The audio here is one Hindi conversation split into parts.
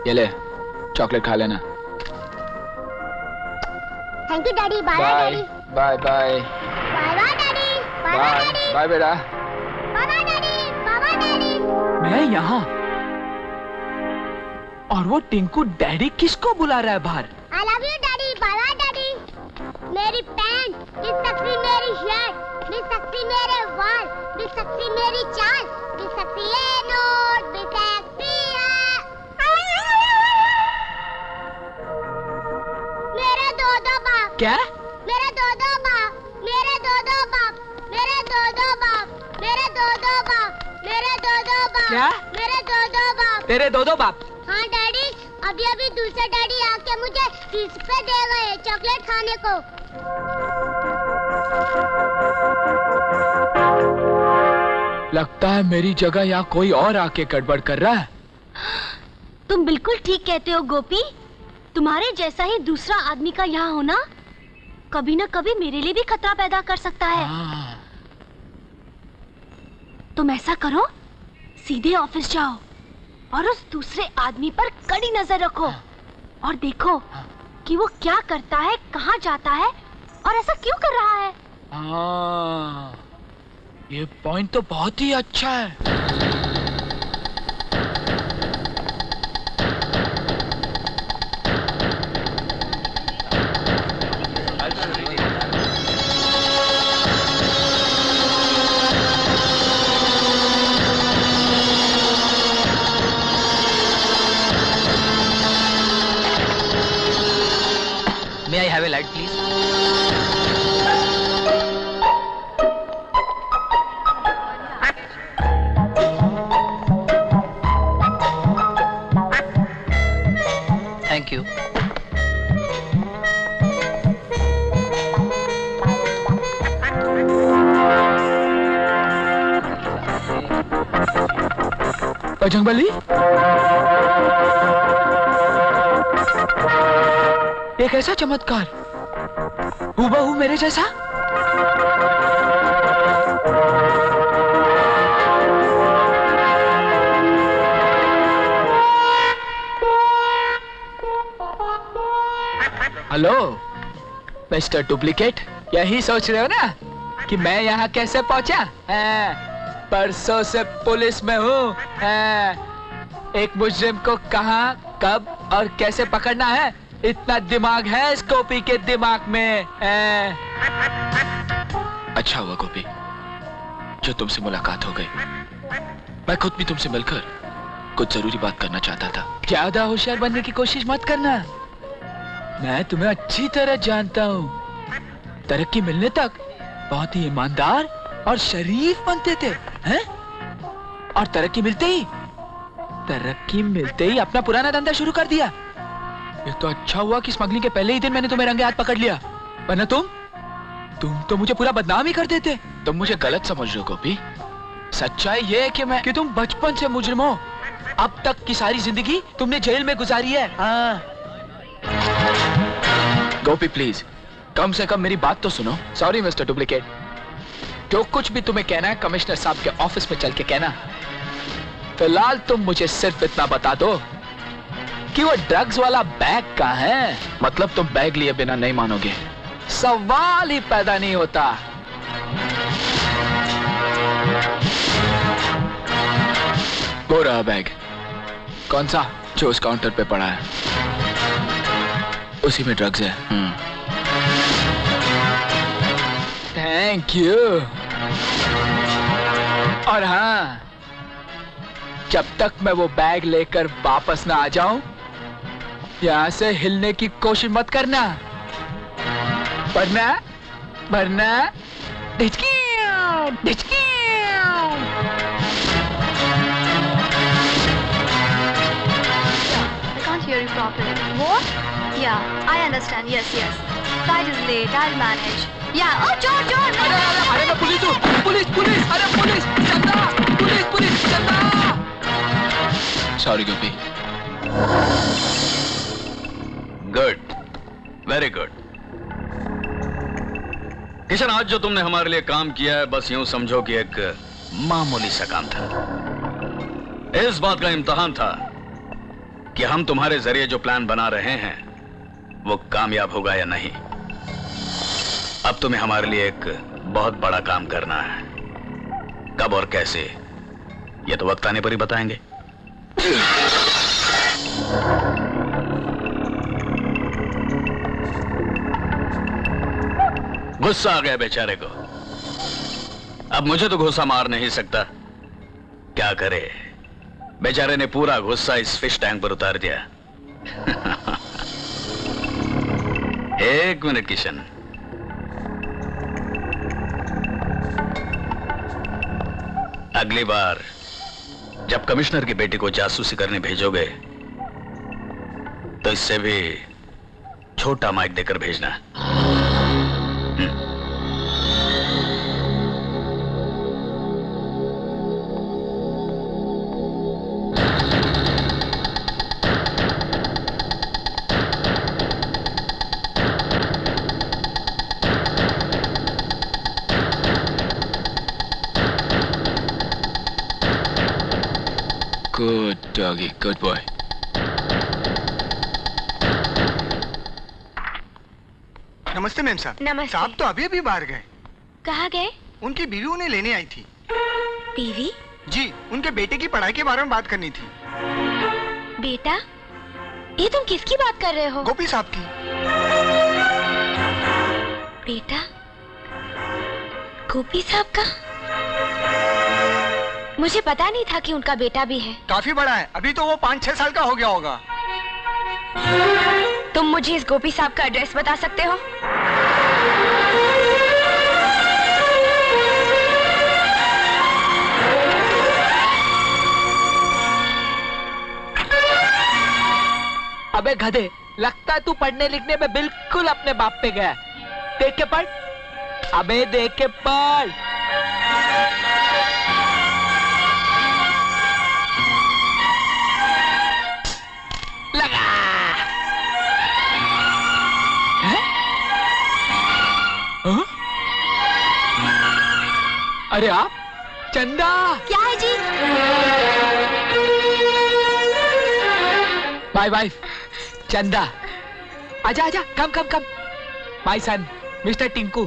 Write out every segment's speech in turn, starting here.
ये ले, चॉकलेट खा लेना। Thank you daddy. Bye daddy. Bye bye bye bye daddy. Bye bye daddy. Bye बेटा। Bye bye daddy. Bye bye daddy. मैं यहाँ और वो टिंकू डैडी किसको बुला रहा है बाहर? I love you daddy. Bye bye daddy. मेरी पैंट, मिस सक्सी मेरी शर्ट, मिस सक्सी मेरे वाल, मिस सक्सी मेरी चाल, मिस सक्सी ये नोट, मिस सक्सी मेरे दो बाप। क्या? मेरे दो बाप, मेरे दो बाप, मेरे दो बाप, मेरे दो बाप, मेरे दो बाप। क्या? मेरे दो बाप। तेरे दो बाप? हाँ डैडी, अभी दूसरा डैडी आके मुझे 30 रुपए दे गए चॉकलेट खाने को। लगता है मेरी जगह यहाँ कोई और आके गड़बड़ कर रहा है। तुम बिल्कुल ठीक कहते हो गोपी। तुम्हारे जैसा ही दूसरा आदमी का यहाँ होना कभी न कभी मेरे लिए भी खतरा पैदा कर सकता है। तुम ऐसा करो, सीधे ऑफिस जाओ और उस दूसरे आदमी पर कड़ी नजर रखो और देखो कि वो क्या करता है, कहाँ जाता है और ऐसा क्यों कर रहा है। ये पॉइंट तो बहुत ही अच्छा है। May I have a light, please? Thank you. Bajrangbali, एक ऐसा चमत्कार हूबहू मेरे जैसा। हेलो मिस्टर डुप्लीकेट, यही सोच रहे हो ना कि मैं यहाँ कैसे पहुंचा? परसों से पुलिस में हूँ। एक मुजरिम को कहाँ, कब और कैसे पकड़ना है, इतना दिमाग है इस गोपी के दिमाग में। अच्छा हुआ गोपी जो तुमसे मुलाकात हो गई। मैं खुद भी तुमसे मिलकर कुछ जरूरी बात करना चाहता था। ज्यादा होशियार बनने की कोशिश मत करना। मैं तुम्हें अच्छी तरह जानता हूँ। तरक्की मिलने तक बहुत ही ईमानदार और शरीफ बनते थे, हैं? और तरक्की मिलते ही अपना पुराना धंधा शुरू कर दिया। ये तो अच्छा हुआ कि स्मगलिंग के पहले ही दिन मैंने तुम्हें रंगे हाथ पकड़ लिया, वरना तुम तो मुझे पूरा बदनाम ही कर देते। तुम मुझे गलत समझ रहे हो गोपी। सच्चाई ये है कि तुम बचपन से मुजरिम हो। अब तक की सारी जिंदगी तुमने जेल में गुजारी है। हाँ गोपी प्लीज कम से कम मेरी बात तो सुनो। सॉरी मिस्टर डुप्लीकेट, जो कुछ भी तुम्हें कहना है कमिश्नर साहब के ऑफिस में चल के कहना। फिलहाल तुम मुझे सिर्फ इतना बता दो कि वो ड्रग्स वाला बैग कहाँ है। मतलब तुम बैग लिए बिना नहीं मानोगे, सवाल ही पैदा नहीं होता। वो रहा बैग। कौन सा? जो उस काउंटर पे पड़ा है, उसी में ड्रग्स है। Thank you. और हाँ, जब तक मैं वो बैग लेकर वापस ना आ जाऊं, यहां से हिलने की कोशिश मत करना, वरना ढिचकी। I can't hear you properly. What? Yeah, I understand. Yes. Flight is late. I'll manage. Yeah. Oh, John. अरे मैं पुलिस हूँ। पुलिस। अरे पुलिस, चंदा। Police, Chanda. Sorry Gopi. Good, very good. Kishan, आज जो तुमने हमारे लिए काम किया है, बस यूं समझो कि एक मामूली सा काम था। इस बात का इम्तिहान था कि हम तुम्हारे जरिए जो प्लान बना रहे हैं वो कामयाब होगा या नहीं। अब तुम्हें हमारे लिए एक बहुत बड़ा काम करना है। कब और कैसे ये तो वक्त आने पर ही बताएंगे। गुस्सा आ गया बेचारे को। अब मुझे तो गुस्सा मार नहीं सकता, क्या करे। बेचारे ने पूरा गुस्सा इस फिश टैंक पर उतार दिया। एक मिनट किशन, अगली बार जब कमिश्नर की बेटी को जासूसी करने भेजोगे तो इससे भी छोटा माइक देकर भेजना। Good doggy, good boy. नमस्ते मैम साहब। नमस्ते। साहब तो अभी अभी बाहर गए। कहाँ गए? उनकी बीवी उन्हें लेने आई थी। बीवी? जी, उनके बेटे की पढ़ाई के बारे में बात करनी थी। बेटा? ये तुम किसकी बात कर रहे हो? गोपी साहब की। बेटा? गोपी साहब का? मुझे पता नहीं था कि उनका बेटा भी है। काफी बड़ा है, अभी तो वो 5-6 साल का हो गया होगा। तुम मुझे इस गोपी साहब का एड्रेस बता सकते हो? अबे गधे, लगता है तू पढ़ने लिखने में बिल्कुल अपने बाप पे गया। देख के पढ़, अबे देख के पढ़। लगा। हैं? हाँ? अरे आप चंदा? क्या है जी? My wife Chanda. आजा आजा, come come come. My son mister Tinku.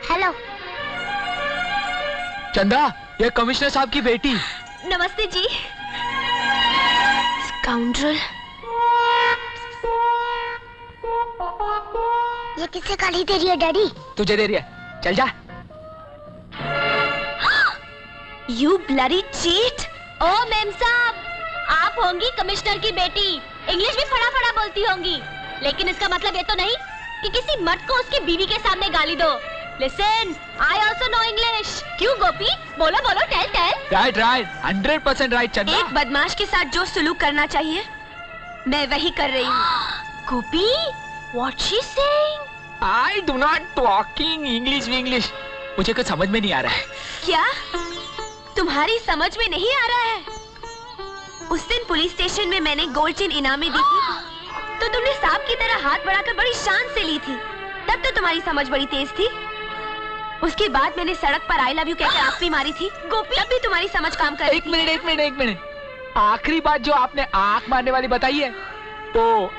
Hello. Chanda, ये कमिश्नर साहब की बेटी। नमस्ते जी। स्काउंड्रल। ये किससे गाली दे रही है डैडी? तुझे दे रही है, चल जा। You bloody cheat. ओ मैम साहब, आप होंगी कमिश्नर की बेटी, इंग्लिश भी फटाफट बोलती होंगी, लेकिन इसका मतलब ये तो नहीं कि किसी मर्द को उसकी बीवी के सामने गाली दो। Listen, I also know English. क्यों गोपी? बोलो बोलो, tell tell. Right right, 100% right Chanda. एक बदमाश के साथ जो सुलूक करना चाहिए मैं वही कर रही हूँ। Gopi, what she saying? I do not talking English. मुझे कुछ समझ में नहीं आ रहा है। क्या तुम्हारी समझ में नहीं आ रहा है? उस दिन पुलिस स्टेशन में मैंने गोल्ड चेन इनाम में दी थी, तो तुमने सांप की तरह हाथ बढ़ाकर बड़ी शान से ली थी। तब तो तुम्हारी समझ बड़ी तेज थी। उसके बाद मैंने सड़क पर आई लव यू कहकर आंख भी मारी थी, गोपी, तब भी तुम्हारी समझ काम कर रही थी। एक मिनट। आखिरी बात जो आपने आंख मारने वाली बताई है, तो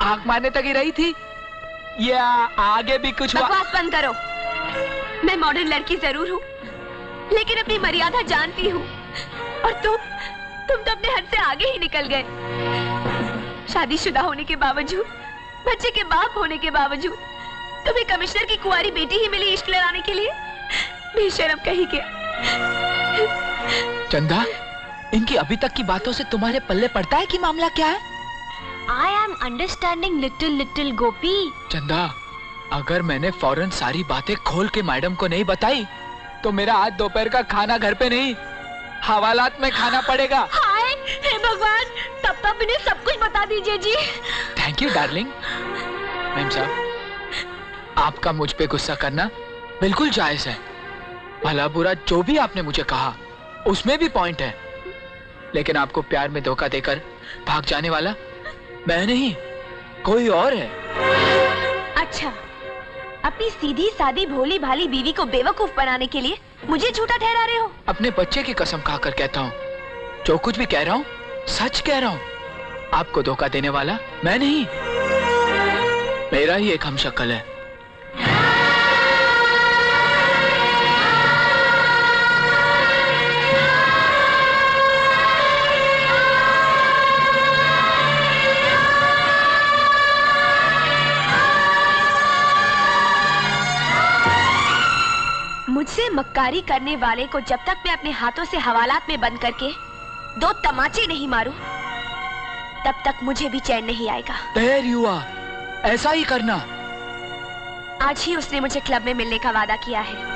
आंख मारने तक ही रही थी या आगे भी कुछ? बकवास बंद करो। मैं मॉडर्न लड़की जरूर हूँ, लेकिन अपनी मर्यादा जानती हूँ, और तुम तो अपने हद से आगे ही निकल गए। शादीशुदा होने के बावजूद, बच्चे के बाप होने के बावजूद तुम्हें कमिश्नर की कुंवारी बेटी ही मिली इश्क लड़ाने के लिए। बेशर्म कहीं के। चंदा, इनकी अभी तक की बातों से तुम्हारे पल्ले पड़ता है कि मामला क्या है? I am understanding little गोपी। चंदा, अगर मैंने फौरन सारी बातें खोल के मैडम को नहीं बताई तो मेरा आज दोपहर का खाना घर पे नहीं, हवालात में खाना पड़ेगा। हाय, हे भगवान, तब इन्हें सब कुछ बता दीजिए जी। Thank you darling. मैम साहब, आपका मुझ पे गुस्सा करना बिल्कुल जायज है। भला बुरा जो भी आपने मुझे कहा उसमें भी पॉइंट है, लेकिन आपको प्यार में धोखा देकर भाग जाने वाला मैं नहीं, कोई और है। अच्छा, अपनी सीधी सादी भोली भाली बीवी को बेवकूफ बनाने के लिए मुझे झूठा ठहरा रहे हो? अपने बच्चे की कसम खाकर कहता हूँ, जो कुछ भी कह रहा हूँ सच कह रहा हूँ। आपको धोखा देने वाला मैं नहीं, मेरा ही एक हमशक्ल है। मुझसे मक्कारी करने वाले को जब तक मैं अपने हाथों से हवालात में बंद करके 2 तमाचे नहीं मारूं, तब तक मुझे भी चैन नहीं आएगा। देर युवा, ऐसा ही करना। आज ही उसने मुझे क्लब में मिलने का वादा किया है।